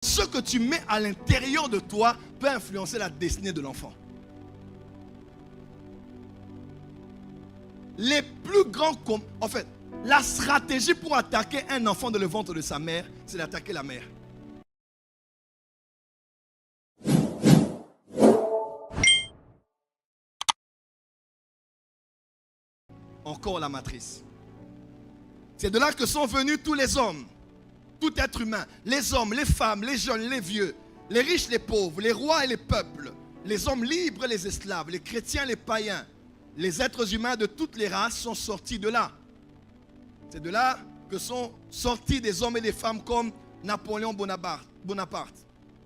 Ce que tu mets à l'intérieur de toi peut influencer la destinée de l'enfant. Les plus grands... En fait, la stratégie pour attaquer un enfant dans le ventre de sa mère, c'est d'attaquer la mère. Encore la matrice. C'est de là que sont venus tous les hommes, tout être humain, les hommes, les femmes, les jeunes, les vieux, les riches, les pauvres, les rois et les peuples, les hommes libres et les esclaves, les chrétiens, les païens, les êtres humains de toutes les races sont sortis de là. C'est de là que sont sortis des hommes et des femmes comme Napoléon Bonaparte,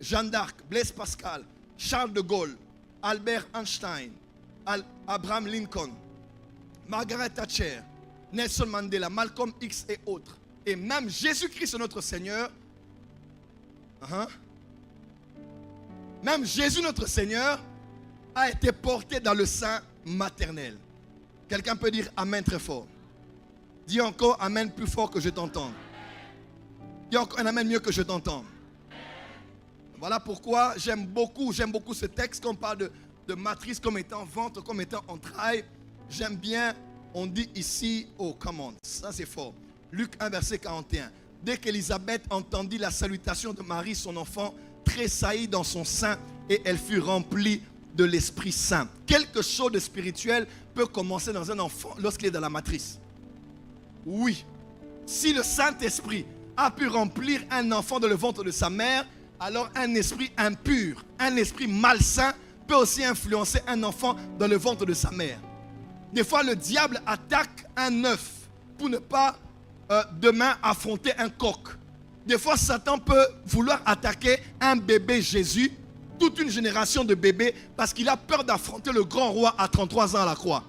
Jeanne d'Arc, Blaise Pascal, Charles de Gaulle, Albert Einstein, Abraham Lincoln, Margaret Thatcher, Nelson Mandela, Malcolm X et autres. Et même Jésus-Christ notre Seigneur, même Jésus notre Seigneur a été porté dans le sein maternel. Quelqu'un peut dire Amen très fort. Dis encore Amen plus fort que je t'entende. Dis encore un Amen mieux que je t'entende. Voilà pourquoi j'aime beaucoup ce texte quand on parle de matrice comme étant ventre, comme étant entraille. J'aime bien, on dit ici, oh come on, ça c'est fort. Luc 1 verset 41. Dès qu'Élisabeth entendit la salutation de Marie, son enfant tressaillit dans son sein et elle fut remplie de l'Esprit Saint. Quelque chose de spirituel peut commencer dans un enfant lorsqu'il est dans la matrice. Oui, si le Saint-Esprit a pu remplir un enfant dans le ventre de sa mère, alors un esprit impur, un esprit malsain peut aussi influencer un enfant dans le ventre de sa mère. Des fois, le diable attaque un œuf pour ne pas demain affronter un coq. Des fois, Satan peut vouloir attaquer un bébé Jésus, toute une génération de bébés, parce qu'il a peur d'affronter le grand roi à 33 ans à la croix.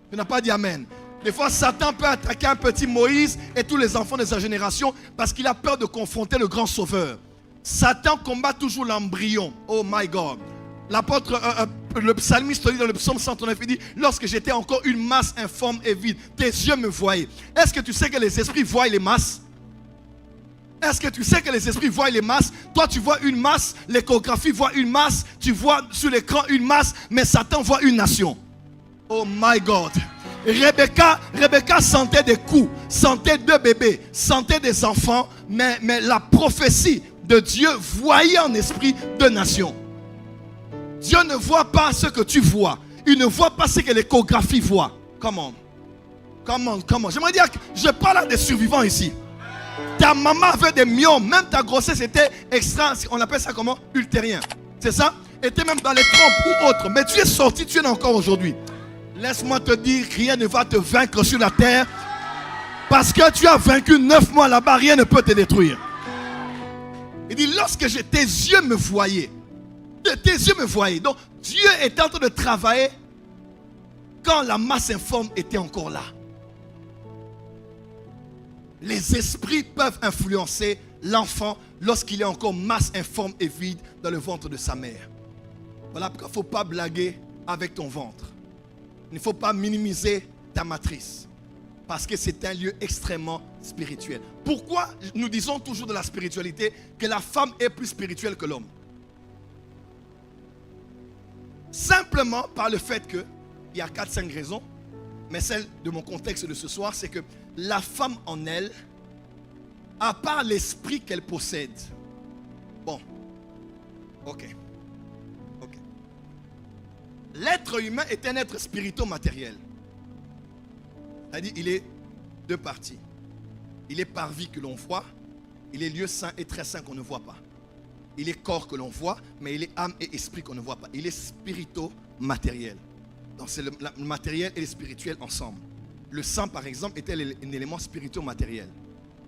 Tu n'as pas dit Amen. Des fois, Satan peut attaquer un petit Moïse et tous les enfants de sa génération parce qu'il a peur de confronter le grand sauveur. Satan combat toujours l'embryon. Oh my God. L'apôtre, le psalmiste dit dans le psaume 139, il dit: lorsque j'étais encore une masse informe et vide, tes yeux me voyaient. Est-ce que tu sais que les esprits voient les masses? Est-ce que tu sais que les esprits voient les masses? Toi, tu vois une masse, l'échographie voit une masse, tu vois sur l'écran une masse, mais Satan voit une nation. Oh my God. Rebecca sentait des coups, sentait deux bébés, sentait des enfants, mais la prophétie de Dieu voyait en esprit deux nations. Dieu ne voit pas ce que tu vois. Il ne voit pas ce que l'échographie voit. Comment? J'aimerais dire que je parle à des survivants ici. Ta maman avait des myomes, même ta grossesse était extra, on appelle ça comment? Ultérien. C'est ça? Était même dans les trompes ou autre. Mais tu es sorti, tu es là encore aujourd'hui. Laisse-moi te dire, rien ne va te vaincre sur la terre. Parce que tu as vaincu 9 mois là-bas, rien ne peut te détruire. Il dit, lorsque tes yeux me voyaient. Tes yeux me voyaient. Donc, Dieu est en train de travailler quand la masse informe était encore là. Les esprits peuvent influencer l'enfant lorsqu'il est encore masse informe et vide dans le ventre de sa mère. Voilà pourquoi il ne faut pas blaguer avec ton ventre. Il ne faut pas minimiser ta matrice. Parce que c'est un lieu extrêmement spirituel. Pourquoi nous disons toujours de la spiritualité que la femme est plus spirituelle que l'homme? Simplement par le fait que, il y a 4-5 raisons, mais celle de mon contexte de ce soir, c'est que la femme en elle, à part l'esprit qu'elle possède, bon, ok. L'être humain est un être spirito-matériel. C'est-à-dire, il est deux parties. Il est parvis que l'on voit, il est lieu saint et très saint qu'on ne voit pas. Il est corps que l'on voit, mais il est âme et esprit qu'on ne voit pas. Il est spirito-matériel. Donc c'est le matériel et le spirituel ensemble. Le sang, par exemple, était un élément spirito-matériel.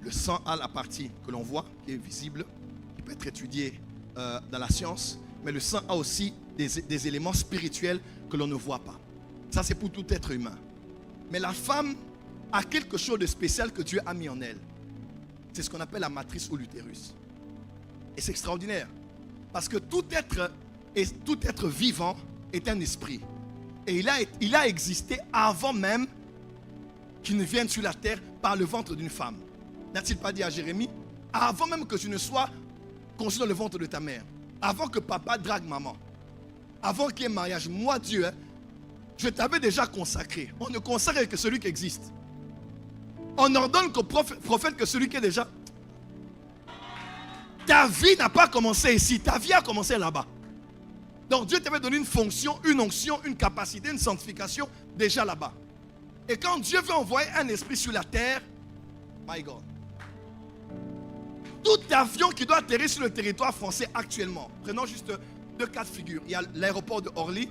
Le sang a la partie que l'on voit, qui est visible, qui peut être étudiée dans la science. Mais le sang a aussi des éléments spirituels que l'on ne voit pas. Ça, c'est pour tout être humain. Mais la femme a quelque chose de spécial que Dieu a mis en elle. C'est ce qu'on appelle la matrice ou l'utérus. Et c'est extraordinaire. Parce que tout être vivant est un esprit. Et il a existé avant même qu'il ne vienne sur la terre par le ventre d'une femme. N'a-t-il pas dit à Jérémie? Avant même que je ne sois conçu dans le ventre de ta mère, avant que papa drague maman, avant qu'il y ait mariage, moi Dieu, je t'avais déjà consacré. On ne consacre que celui qui existe. On ordonne qu'au prophète que celui qui est déjà. Ta vie n'a pas commencé ici, ta vie a commencé là-bas. Donc Dieu t'avait donné une fonction, une onction, une capacité, une sanctification déjà là-bas. Et quand Dieu veut envoyer un esprit sur la terre, my God, tout avion qui doit atterrir sur le territoire français actuellement, prenons juste 2 cas de figure. Il y a l'aéroport de Orly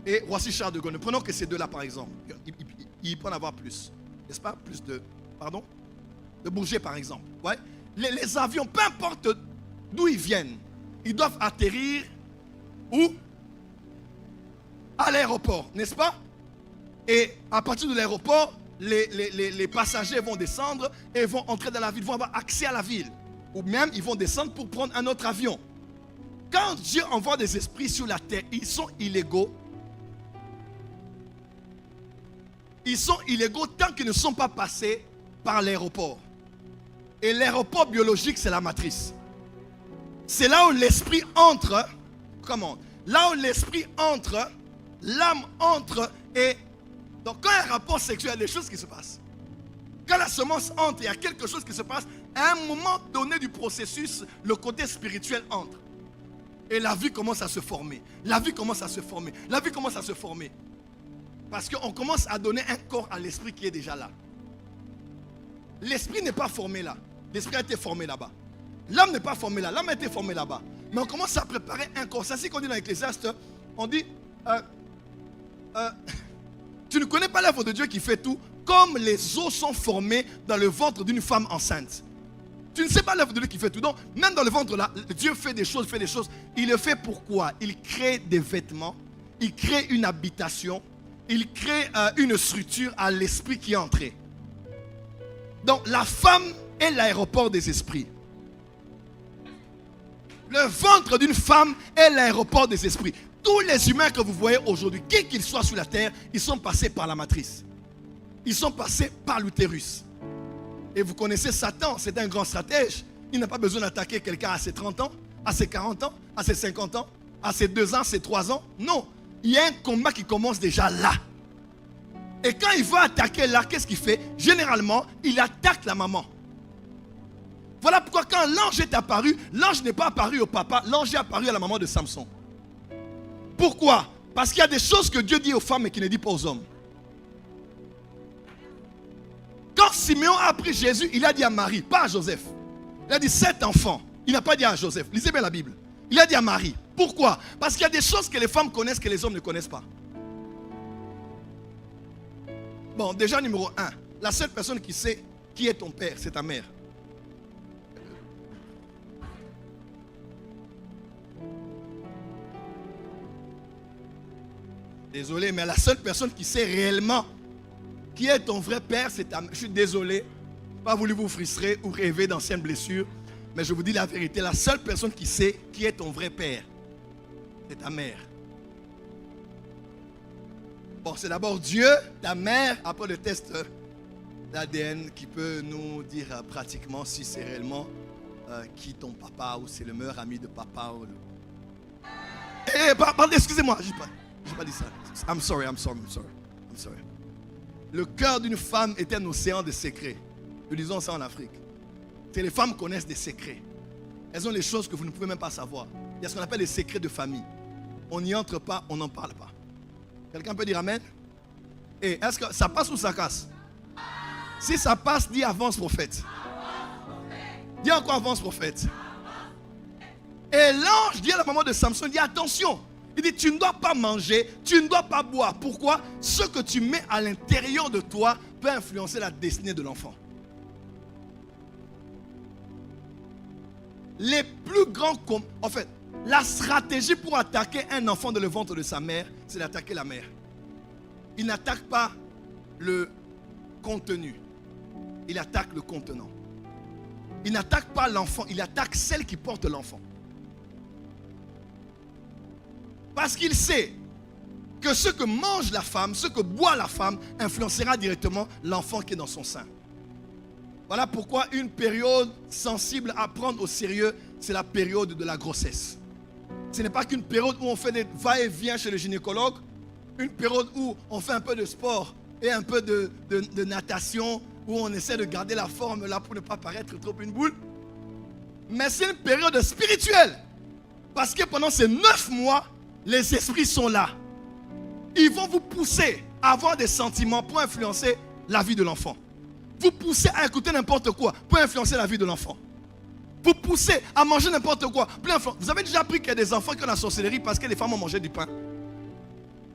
et Roissy-Charles de Gaulle. Prenons que ces 2-là par exemple. Il peut en avoir plus. N'est-ce pas? Plus de Bourget par exemple. Ouais. Les avions, peu importe d'où ils viennent, ils doivent atterrir où? À l'aéroport, n'est-ce pas? Et à partir de l'aéroport, les passagers vont descendre et vont entrer dans la ville, vont avoir accès à la ville. Ou même, ils vont descendre pour prendre un autre avion. Quand Dieu envoie des esprits sur la terre, ils sont illégaux. Ils sont illégaux tant qu'ils ne sont pas passés par l'aéroport. Et l'aéroport biologique, c'est la matrice. C'est là où l'esprit entre. Comment? Là où l'esprit entre, l'âme entre et... Donc quand il y a un rapport sexuel, il y a des choses qui se passent. Quand la semence entre, il y a quelque chose qui se passe. À un moment donné du processus, le côté spirituel entre. Et la vie commence à se former. La vie commence à se former. La vie commence à se former. Parce qu'on commence à donner un corps à l'esprit qui est déjà là. L'esprit n'est pas formé là. L'esprit a été formé là-bas. L'âme n'est pas formée là. L'âme a été formée là-bas. Mais on commence à préparer un corps. C'est ainsi qu'on dit dans l'Ecclésiaste. On dit, tu ne connais pas l'œuvre de Dieu qui fait tout, comme les os sont formés dans le ventre d'une femme enceinte. Tu ne sais pas l'œuvre de Dieu qui fait tout. Donc, même dans le ventre là, Dieu fait des choses. Il le fait pourquoi? Il crée des vêtements. Il crée une habitation. Il crée une structure à l'esprit qui est entré. Donc, la femme est l'aéroport des esprits. Le ventre d'une femme est l'aéroport des esprits. Tous les humains que vous voyez aujourd'hui, qui qu'ils soient sur la terre, ils sont passés par la matrice. Ils sont passés par l'utérus. Et vous connaissez Satan, c'est un grand stratège. Il n'a pas besoin d'attaquer quelqu'un à ses 30 ans, à ses 40 ans, à ses 50 ans, à ses 2 ans, ses 3 ans. Non, il y a un combat qui commence déjà là. Et quand il va attaquer là, qu'est-ce qu'il fait? Généralement, il attaque la maman. Voilà pourquoi quand l'ange est apparu, l'ange n'est pas apparu au papa, l'ange est apparu à la maman de Samson. Pourquoi? Parce qu'il y a des choses que Dieu dit aux femmes et qu'il ne dit pas aux hommes. Quand Siméon a pris Jésus, il a dit à Marie, pas à Joseph. Il a dit 7 enfants. Il n'a pas dit à Joseph. Lisez bien la Bible. Il a dit à Marie. Pourquoi? Parce qu'il y a des choses que les femmes connaissent que les hommes ne connaissent pas. Bon, déjà numéro 1. La seule personne qui sait qui est ton père, c'est ta mère. Désolé, mais la seule personne qui sait réellement qui est ton vrai père, c'est ta mère. Je suis désolé, pas voulu vous frustrer ou rêver d'anciennes blessures, mais je vous dis la vérité, la seule personne qui sait qui est ton vrai père, c'est ta mère. Bon, c'est d'abord Dieu, ta mère, après le test d'ADN qui peut nous dire pratiquement si c'est réellement qui ton papa ou c'est le meilleur ami de papa. Ou le... pardon, excusez-moi, je n'ai pas dit ça. I'm sorry. Le cœur d'une femme est un océan de secrets. Nous disons ça en Afrique. C'est les femmes connaissent des secrets. Elles ont les choses que vous ne pouvez même pas savoir. Il y a ce qu'on appelle les secrets de famille. On n'y entre pas, on n'en parle pas. Quelqu'un peut dire amen? Et est-ce que ça passe ou ça casse? Si ça passe, dis avance prophète. Dis encore avance prophète. Et l'ange dit à la maman de Samson, il dit attention. Il dit tu ne dois pas manger, tu ne dois pas boire. Pourquoi? Ce que tu mets à l'intérieur de toi peut influencer la destinée de l'enfant. Les plus grands... En fait, la stratégie pour attaquer un enfant dans le ventre de sa mère, c'est d'attaquer la mère. Il n'attaque pas le contenu. Il attaque le contenant. Il n'attaque pas l'enfant, il attaque celle qui porte l'enfant. Parce qu'il sait que ce que mange la femme, ce que boit la femme, influencera directement l'enfant qui est dans son sein. Voilà pourquoi une période sensible à prendre au sérieux, c'est la période de la grossesse. Ce n'est pas qu'une période où on fait des va-et-vient chez le gynécologue, une période où on fait un peu de sport et un peu de natation, où on essaie de garder la forme là pour ne pas paraître trop une boule. Mais c'est une période spirituelle. Parce que pendant ces 9 mois, les esprits sont là. Ils vont vous pousser à avoir des sentiments pour influencer la vie de l'enfant. Vous poussez à écouter n'importe quoi pour influencer la vie de l'enfant. Vous poussez à manger n'importe quoi. Vous avez déjà appris qu'il y a des enfants qui ont la sorcellerie parce que les femmes ont mangé du pain.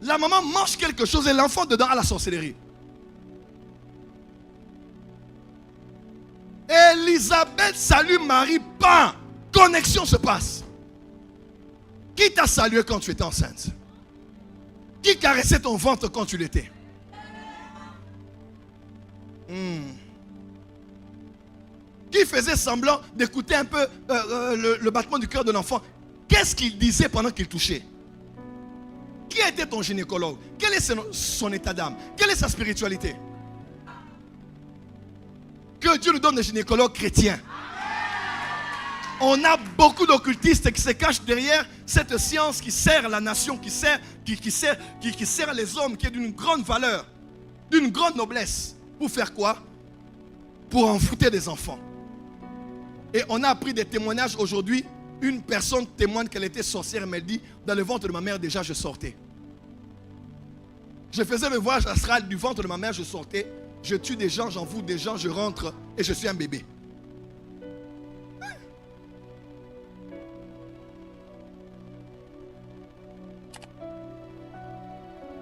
La maman mange quelque chose et l'enfant dedans a la sorcellerie. Élisabeth salue Marie, pain. Connexion se passe. Qui t'a salué quand tu étais enceinte? Qui caressait ton ventre quand tu l'étais? Qui faisait semblant d'écouter un peu le battement du cœur de l'enfant? Qu'est-ce qu'il disait pendant qu'il touchait? Qui était ton gynécologue? Quel est son état d'âme? Quelle est sa spiritualité? Que Dieu nous donne des gynécologues chrétiens. On a beaucoup d'occultistes qui se cachent derrière cette science qui sert la nation, qui sert les hommes, qui est d'une grande valeur, d'une grande noblesse. Pour faire quoi? Pour envoûter des enfants. Et on a appris des témoignages aujourd'hui. Une personne témoigne qu'elle était sorcière, mais elle dit, dans le ventre de ma mère déjà je sortais. Je faisais le voyage astral du ventre de ma mère, je sortais. Je tue des gens, j'envoûte des gens, je rentre et je suis un bébé.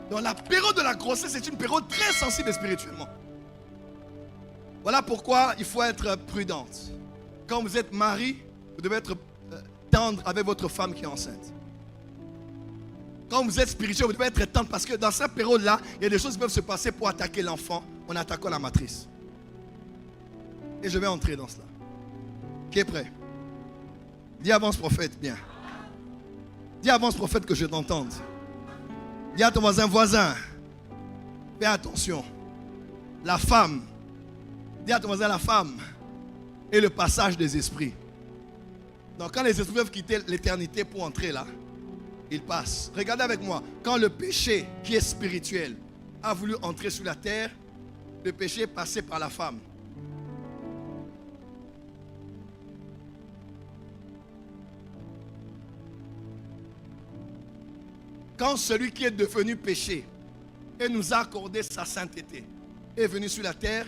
Donc la période de la grossesse est une période très sensible spirituellement. Voilà pourquoi il faut être prudente. Quand vous êtes mari, vous devez être tendre avec votre femme qui est enceinte. Quand vous êtes spirituel, vous devez être tendre parce que dans cette période-là, il y a des choses qui peuvent se passer pour attaquer l'enfant en attaquant la matrice. Et je vais entrer dans cela. Qui est prêt? Dis avance prophète, bien. Dis avance prophète que je t'entende. Dis à ton voisin, fais attention. La femme, dis à ton voisin la femme et le passage des esprits. Donc quand les esprits peuvent quitter l'éternité pour entrer là, ils passent. Regardez avec moi, quand le péché qui est spirituel a voulu entrer sur la terre, le péché est passé par la femme. Quand celui qui est devenu péché et nous a accordé sa sainteté est venu sur la terre,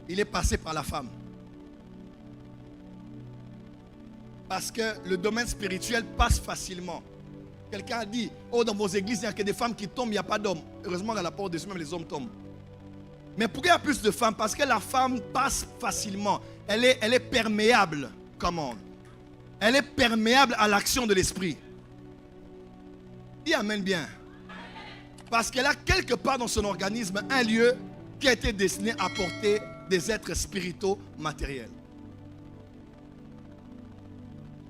il est passé par la femme. Parce que le domaine spirituel passe facilement. Quelqu'un a dit, oh dans vos églises, il n'y a que des femmes qui tombent, il n'y a pas d'hommes. Heureusement qu'à la porte dessus, même les hommes tombent. Mais pourquoi il y a plus de femmes? Parce que la femme passe facilement. Elle est perméable. Comment? Elle est perméable à l'action de l'esprit. Dis amen bien. Parce qu'elle a quelque part dans son organisme un lieu qui a été destiné à porter des êtres spirituaux matériels.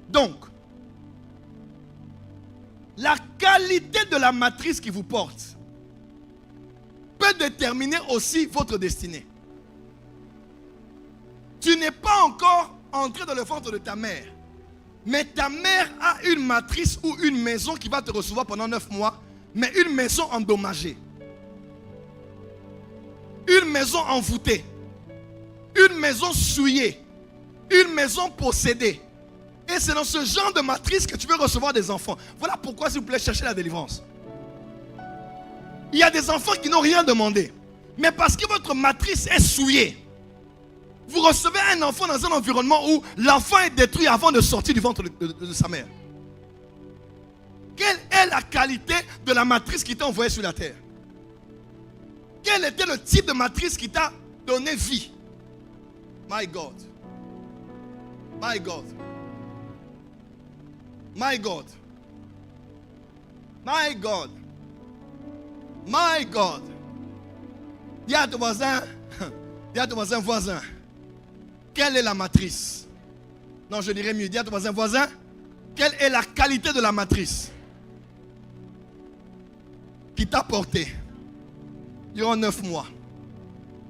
Donc, la qualité de la matrice qui vous porte peut déterminer aussi votre destinée. Tu n'es pas encore entré dans le ventre de ta mère. Mais ta mère a une matrice ou une maison qui va te recevoir pendant 9 mois. Mais une maison endommagée. Une maison envoûtée. Une maison souillée. Une maison possédée. Et c'est dans ce genre de matrice que tu veux recevoir des enfants. Voilà pourquoi, s'il vous plaît, cherchez la délivrance. Il y a des enfants qui n'ont rien demandé. Mais parce que votre matrice est souillée. Vous recevez un enfant dans un environnement où l'enfant est détruit avant de sortir du ventre de sa mère. Quelle est la qualité de la matrice qui t'a envoyé sur la terre? Quel était le type de matrice qui t'a donné vie? My God. My God. My God. My God. My God. Dis à ton voisin, voisin, quelle est la matrice? Non, je dirais mieux, dis à ton voisin, quelle est la qualité de la matrice qui t'a porté durant 9 mois?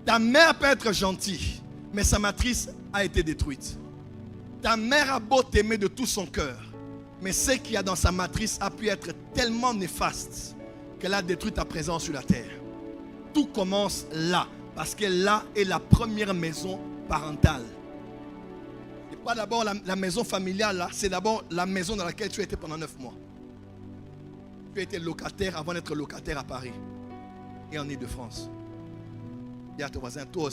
Ta mère peut être gentille, mais sa matrice a été détruite. Ta mère a beau t'aimer de tout son cœur, mais ce qu'il y a dans sa matrice a pu être tellement néfaste qu'elle a détruit ta présence sur la terre. Tout commence là, parce que là est la première maison parentale. Et pas d'abord la maison familiale, là, c'est d'abord la maison dans laquelle tu étais pendant 9 mois. Tu étais locataire avant d'être locataire à Paris et en Île-de-France. Dis à ton voisin, toi aussi.